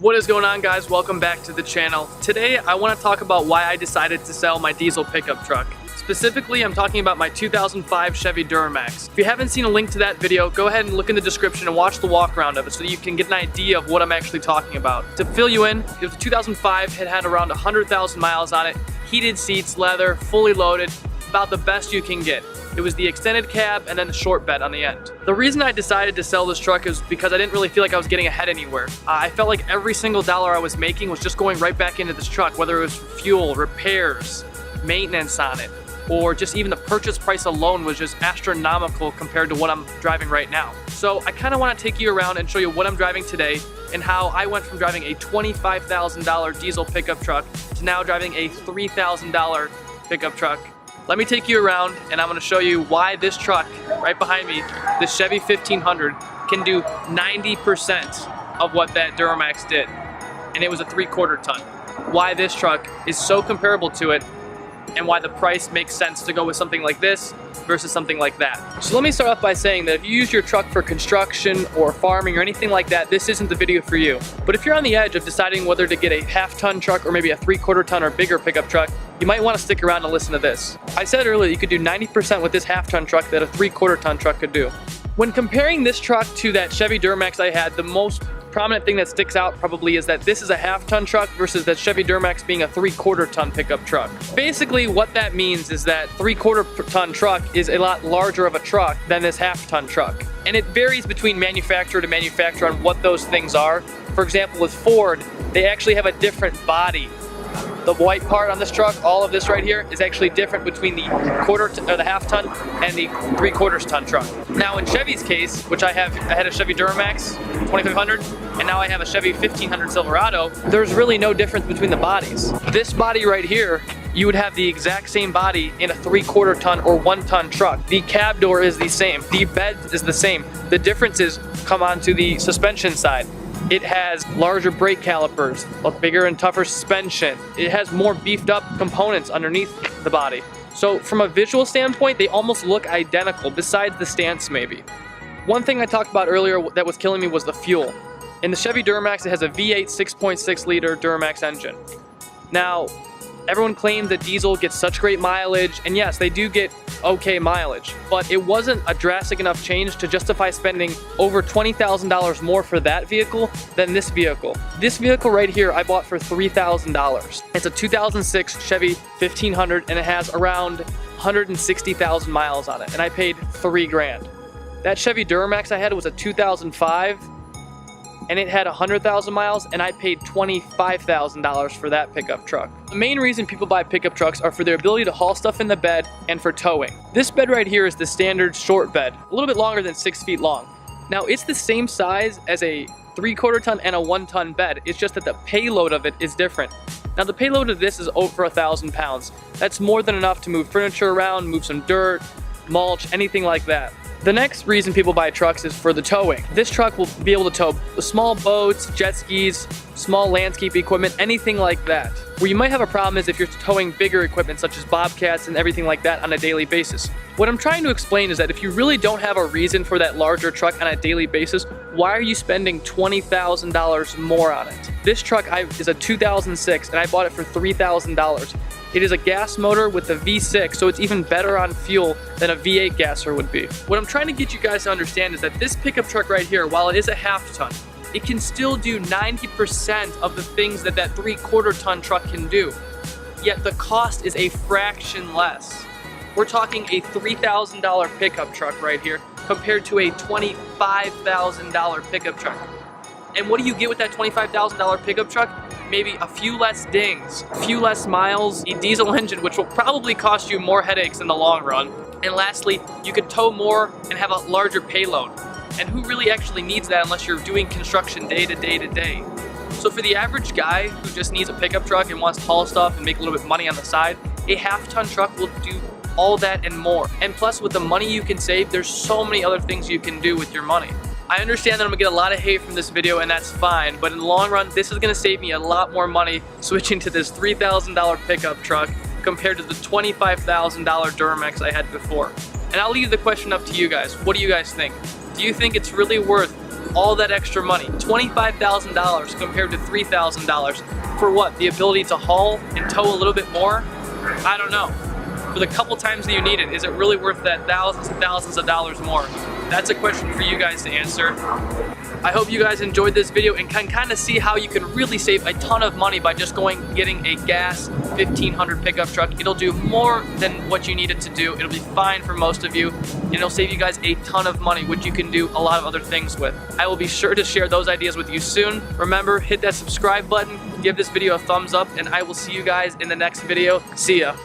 What is going on, guys? Welcome back to the channel. Today I want to talk about why I decided to sell my diesel pickup truck. Specifically, I'm talking about my 2005 Chevy Duramax. If you haven't seen a link to that video, go ahead and look in the description and watch the walk around of it so that you can get an idea of what I'm actually talking about. To fill you in, it was a 2005, it had around 100,000 miles on it, heated seats, leather, fully loaded, about the best you can get. It was the extended cab and then the short bed on the end. The reason I decided to sell this truck is because I didn't really feel like I was getting ahead anywhere. I felt like every single dollar I was making was just going right back into this truck, whether it was fuel, repairs, maintenance on it, or just even the purchase price alone was just astronomical compared to what I'm driving right now. So I kind of want to take you around and show you what I'm driving today and how I went from driving a $25,000 diesel pickup truck to now driving a $3,000 pickup truck. Let me take you around and I'm going to show you why this truck right behind me, this Chevy 1500, can do 90% of what that Duramax did. And it was a 3/4 ton. Why this truck is so comparable to it and why the price makes sense to go with something like this versus something like that. So let me start off by saying that if you use your truck for construction or farming or anything like that, this isn't the video for you. But if you're on the edge of deciding whether to get a half-ton truck or maybe a 3/4 ton or bigger pickup truck, you might want to stick around and listen to this. I said earlier you could do 90% with this half-ton truck that a 3/4 ton truck could do. When comparing this truck to that Chevy Duramax I had, the most prominent thing that sticks out probably is that this is a half-ton truck versus that Chevy Duramax being a 3/4 ton pickup truck. Basically what that means is that 3/4 ton truck is a lot larger of a truck than this half-ton truck. And it varies between manufacturer to manufacturer on what those things are. For example, with Ford, they actually have a different body. The white part on this truck, all of this right here, is actually different between the the half-ton and the 3/4 ton truck. Now in Chevy's case, which I had a Chevy Duramax 2500, and now I have a Chevy 1500 Silverado, there's really no difference between the bodies. This body right here, you would have the exact same body in a 3/4 ton or 1 ton truck. The cab door is the same. The bed is the same. The differences come onto the suspension side. It has larger brake calipers, a bigger and tougher suspension. It has more beefed up components underneath the body. So from a visual standpoint, they almost look identical, besides the stance maybe. One thing I talked about earlier that was killing me was the fuel. In the Chevy Duramax, it has a V8 6.6 liter Duramax engine. Now, everyone claims that diesel gets such great mileage, and yes, they do get okay mileage, but it wasn't a drastic enough change to justify spending over $20,000 more for that vehicle than this vehicle. This vehicle right here I bought for $3,000. It's a 2006 Chevy 1500 and it has around 160,000 miles on it, and I paid $3 grand. That Chevy Duramax I had was a 2005 and it had 100,000 miles, and I paid $25,000 for that pickup truck. The main reason people buy pickup trucks are for their ability to haul stuff in the bed and for towing. This bed right here is the standard short bed, a little bit longer than 6 feet long. Now it's the same size as a 3/4 ton and a 1 ton bed, it's just that the payload of it is different. Now the payload of this is over 1,000 pounds. That's more than enough to move furniture around, move some dirt, mulch, anything like that. The next reason people buy trucks is for the towing. This truck will be able to tow small boats, jet skis, small landscape equipment, anything like that. Where you might have a problem is if you're towing bigger equipment such as bobcats and everything like that on a daily basis. What I'm trying to explain is that if you really don't have a reason for that larger truck on a daily basis, why are you spending $20,000 more on it? This truck is a 2006 and I bought it for $3,000. It is a gas motor with a V6, so it's even better on fuel than a V8 gasser would be. What I'm trying to get you guys to understand is that this pickup truck right here, while it is a half-ton, it can still do 90% of the things that that 3/4 ton truck can do. Yet the cost is a fraction less. We're talking a $3,000 pickup truck right here compared to a $25,000 pickup truck. And what do you get with that $25,000 pickup truck? Maybe a few less dings, a few less miles, a diesel engine, which will probably cost you more headaches in the long run. And lastly, you could tow more and have a larger payload. And who really actually needs that unless you're doing construction day to day to day? So for the average guy who just needs a pickup truck and wants to haul stuff and make a little bit of money on the side, a half-ton truck will do all that and more. And plus, with the money you can save, there's so many other things you can do with your money. I understand that I'm gonna get a lot of hate from this video, and that's fine, but in the long run, this is gonna save me a lot more money switching to this $3,000 pickup truck compared to the $25,000 Duramax I had before. And I'll leave the question up to you guys. What do you guys think? Do you think it's really worth all that extra money, $25,000 compared to $3,000, for what? The ability to haul and tow a little bit more? I don't know. For the couple times that you need it, is it really worth that thousands and thousands of dollars more? That's a question for you guys to answer. I hope you guys enjoyed this video and can kind of see how you can really save a ton of money by just getting a gas 1500 pickup truck. It'll do more than what you need it to do. It'll be fine for most of you, and it'll save you guys a ton of money, which you can do a lot of other things with. I will be sure to share those ideas with you soon. Remember, hit that subscribe button, give this video a thumbs up, and I will see you guys in the next video. See ya.